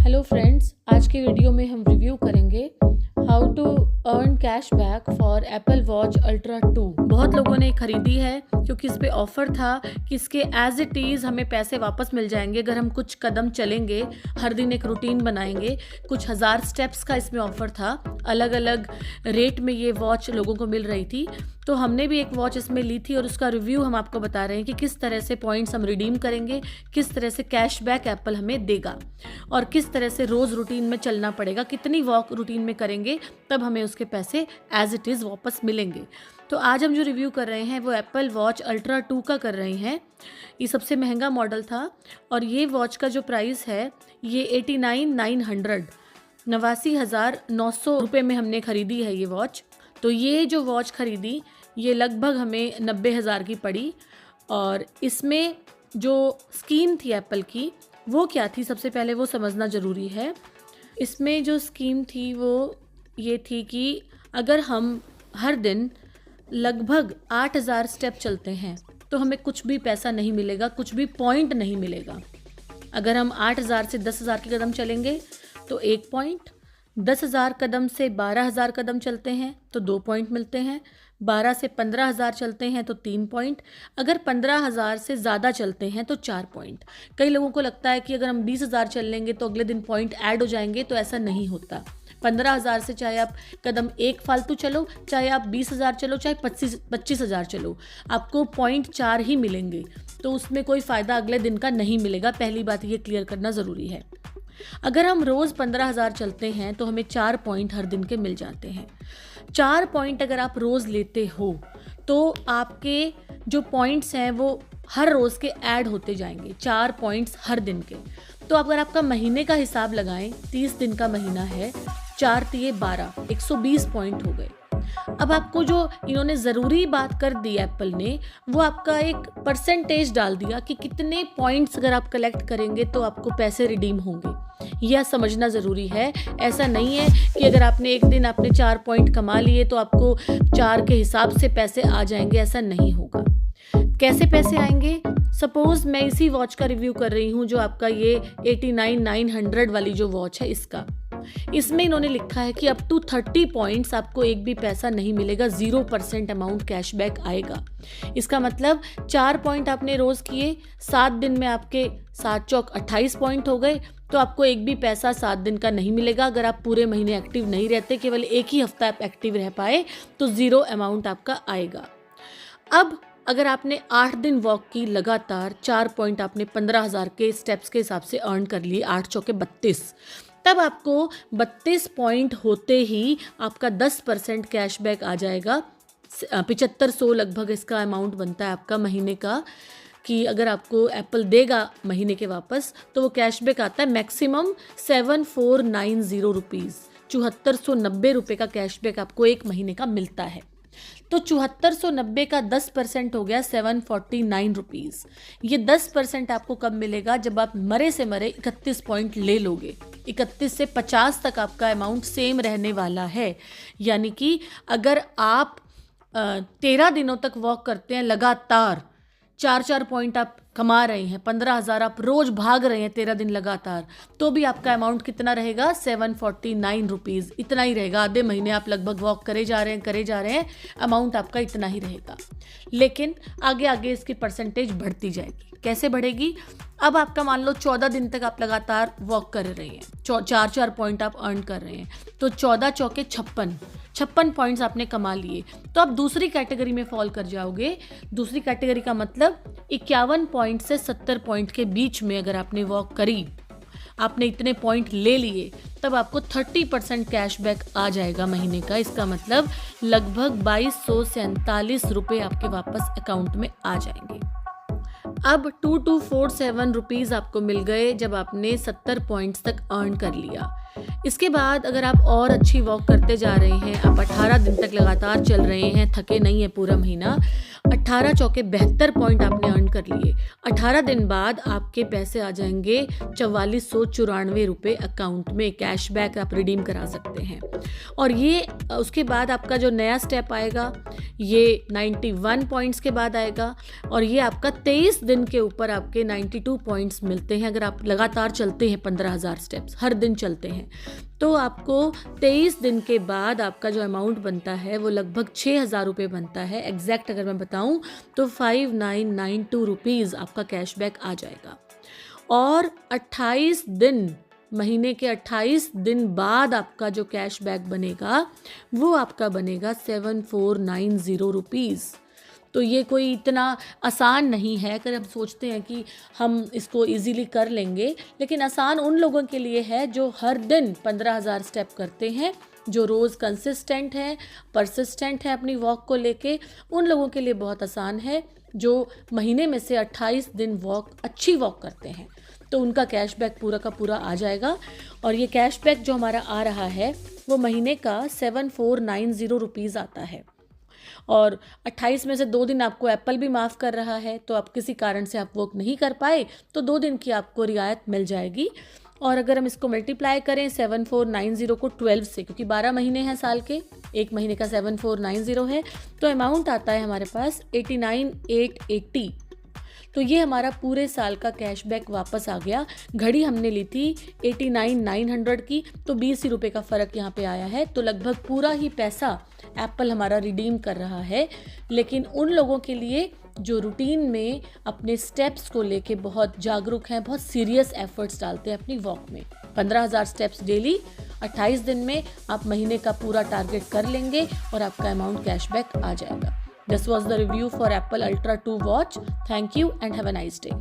Hello friends, आज की video में हम रिव्यू करेंगे how to earn cash back for Apple Watch Ultra 2। बहुत लोगों ने खरीदी है क्योंकि इस पे ऑफ़र था कि इसके एज इट इज़ हमें पैसे वापस मिल जाएंगे अगर हम कुछ कदम चलेंगे, हर दिन एक रूटीन बनाएंगे। कुछ हज़ार स्टेप्स का इसमें ऑफ़र था, अलग अलग रेट में ये वॉच लोगों को मिल रही थी। तो हमने भी एक वॉच इसमें ली थी और उसका रिव्यू हम आपको बता रहे हैं कि किस तरह से पॉइंट्स हम रिडीम करेंगे, किस तरह से कैशबैक एप्पल हमें देगा और किस तरह से रोज़ रूटीन में चलना पड़ेगा, कितनी वॉक रूटीन में करेंगे तब हमें उसके पैसे एज इट इज़ वापस मिलेंगे। तो आज हम जो रिव्यू कर रहे हैं वो एप्पल वॉच अल्ट्रा 2 का कर रहे हैं। ये सबसे महंगा मॉडल था और ये वॉच का जो प्राइस है ये 89,900 रुपये में हमने ख़रीदी है ये वॉच। तो ये जो वॉच ख़रीदी ये लगभग हमें 90,000 की पड़ी। और इसमें जो स्कीम थी एप्पल की वो क्या थी, सबसे पहले वो समझना ज़रूरी है। इसमें जो स्कीम थी वो ये थी कि अगर हम हर दिन लगभग 8,000 स्टेप चलते हैं तो हमें कुछ भी पैसा नहीं मिलेगा, कुछ भी पॉइंट नहीं मिलेगा। अगर हम 8,000 से 10,000 के कदम चलेंगे तो 1 पॉइंट, 10,000 कदम से 12,000 कदम चलते हैं तो 2 पॉइंट मिलते हैं, 12 से 15,000 चलते हैं तो 3 पॉइंट, अगर 15,000 से ज़्यादा चलते हैं तो 4 पॉइंट। कई लोगों को लगता है कि अगर हम 20,000 चल लेंगे तो अगले दिन पॉइंट ऐड हो जाएंगे, तो ऐसा नहीं होता। 15,000 से चाहे आप कदम एक फालतू चलो, चाहे आप 20,000 चलो, चाहे 25,000 चलो, आपको पॉइंट 4 ही मिलेंगे। तो उसमें कोई फ़ायदा अगले दिन का नहीं मिलेगा। पहली बात ये क्लियर करना ज़रूरी है। अगर हम रोज़ 15,000 चलते हैं तो हमें 4 पॉइंट हर दिन के मिल जाते हैं। 4 पॉइंट अगर आप रोज़ लेते हो तो आपके जो पॉइंट्स हैं वो हर रोज़ के ऐड होते जाएंगे, 4 पॉइंट्स हर दिन के। तो अगर आपका महीने का हिसाब लगाएं, 30 दिन का महीना है, 4 तिये 12, 120 पॉइंट हो गए। अब आपको जो इन्होंने ज़रूरी बात कर दी एप्पल ने, वो आपका एक परसेंटेज डाल दिया कि कितने पॉइंट्स अगर आप कलेक्ट करेंगे तो आपको पैसे रिडीम होंगे। यह समझना ज़रूरी है। ऐसा नहीं है कि अगर आपने एक दिन आपने 4 पॉइंट कमा लिए तो आपको 4 के हिसाब से पैसे आ जाएंगे, ऐसा नहीं होगा। कैसे पैसे आएंगे? सपोज़ मैं इसी वॉच का रिव्यू कर रही हूँ जो आपका ये 89,900 वाली जो वॉच है इसका। इसमें इन्होंने लिखा है कि अप टू 30 पॉइंट्स आपको एक भी पैसा नहीं मिलेगा, 0% अमाउंट कैशबैक आएगा। इसका मतलब 4 पॉइंट आपने रोज़ किए, 7 दिन में आपके 7 चौक 28 पॉइंट हो गए, तो आपको एक भी पैसा 7 दिन का नहीं मिलेगा। अगर आप पूरे महीने एक्टिव नहीं रहते, केवल एक ही हफ्ता आप एक्टिव रह पाए, तो 0 अमाउंट आपका आएगा। अब अगर आपने 8 दिन वॉक की लगातार, 4 पॉइंट आपने 15,000 के स्टेप्स के हिसाब से अर्न कर लिए, 8 चौके 32, तब आपको 32 पॉइंट होते ही आपका 10% कैशबैक आ जाएगा। 7500 लगभग इसका अमाउंट बनता है आपका महीने का, कि अगर आपको एप्पल देगा महीने के वापस तो वो कैशबैक आता है मैक्सिमम 7490 रुपीज़, 7490 रुपये का कैशबैक आपको एक महीने का मिलता है। तो 7490 का 10% हो गया 749 रुपीज़। ये 10% आपको कब मिलेगा? जब आप मरे से मरे 31 पॉइंट ले लोगे। 31 से 50 तक आपका अमाउंट सेम रहने वाला है। यानी कि अगर आप 13 दिनों तक वॉक करते हैं लगातार, 4 पॉइंट आप कमा रहे हैं, 15,000 आप रोज़ भाग रहे हैं 13 दिन लगातार, तो भी आपका अमाउंट कितना रहेगा? 749 रुपीज़। इतना ही रहेगा। आधे महीने आप लगभग वॉक करे जा रहे हैं, अमाउंट आपका इतना ही रहेगा। लेकिन आगे आगे इसकी परसेंटेज बढ़ती जाएगी। कैसे बढ़ेगी? अब आपका मान लो 14 दिन तक आप लगातार वॉक कर रहे हैं, 4 पॉइंट आप अर्न कर रहे हैं, तो 14 चौके 56 पॉइंट्स आपने कमा लिए, तो आप दूसरी कैटेगरी में फॉल कर जाओगे। दूसरी कैटेगरी का मतलब 51 पॉइंट से 70 पॉइंट के बीच में अगर आपने वॉक करी, आपने इतने पॉइंट ले लिए, तब आपको 30% कैशबैक आ जाएगा महीने का। इसका मतलब लगभग 2247 रुपये आपके वापस अकाउंट में आ जाएंगे। अब 2247 रुपीज़ आपको मिल गए जब आपने 70 पॉइंट्स तक अर्न कर लिया। इसके बाद अगर आप और अच्छी वॉक करते जा रहे हैं, आप 18 दिन तक लगातार चल रहे हैं, थके नहीं है पूरा महीना, 18 चौके 72 पॉइंट आपने अर्न कर लिए। 18 दिन बाद आपके पैसे आ जाएंगे 4494 रुपये अकाउंट में, कैशबैक आप रिडीम करा सकते हैं। और ये उसके बाद आपका जो नया स्टेप आएगा ये 91 पॉइंट्स के बाद आएगा, और ये आपका 23 दिन के ऊपर आपके 92 पॉइंट्स मिलते हैं। अगर आप लगातार चलते हैं 15,000 स्टेप्स हर दिन चलते हैं, तो आपको 23 दिन के बाद आपका जो अमाउंट बनता है वो लगभग 6,000 रुपये बनता है। एग्जैक्ट अगर मैं बताऊं तो 5992 रुपीज़ आपका कैशबैक आ जाएगा। और 28 दिन, महीने के 28 दिन बाद आपका जो कैशबैक बनेगा वो आपका बनेगा 7490 रुपीज़। तो ये कोई इतना आसान नहीं है। अगर हम सोचते हैं कि हम इसको इजीली कर लेंगे, लेकिन आसान उन लोगों के लिए है जो हर दिन 15,000 स्टेप करते हैं, जो रोज़ कंसिस्टेंट है, परसिस्टेंट है अपनी वॉक को लेके। उन लोगों के लिए बहुत आसान है जो महीने में से 28 दिन वॉक, अच्छी वॉक करते हैं, तो उनका कैशबैक पूरा का पूरा आ जाएगा। और ये कैशबैक जो हमारा आ रहा है वो महीने का 7490 रुपीज़ आता है। और 28 में से 2 दिन आपको एप्पल भी माफ़ कर रहा है, तो आप किसी कारण से आप वर्क नहीं कर पाए तो 2 दिन की आपको रियायत मिल जाएगी। और अगर हम इसको मल्टीप्लाई करें 7490 को 12 से, क्योंकि 12 महीने हैं साल के, एक महीने का 7490 है, तो अमाउंट आता है हमारे पास 89,880। तो ये हमारा पूरे साल का कैशबैक वापस आ गया। घड़ी हमने ली थी 89,900 की, तो 20 ही रुपये का फ़र्क यहाँ पे आया है। तो लगभग पूरा ही पैसा एप्पल हमारा रिडीम कर रहा है। लेकिन उन लोगों के लिए जो रूटीन में अपने स्टेप्स को लेके बहुत जागरूक हैं, बहुत सीरियस एफर्ट्स डालते हैं अपनी वॉक में, 15,000 स्टेप्स डेली 28 दिन में आप महीने का पूरा टारगेट कर लेंगे और आपका अमाउंट कैशबैक आ जाएगा। This was the review for Apple Ultra 2 watch. Thank you and have a nice day.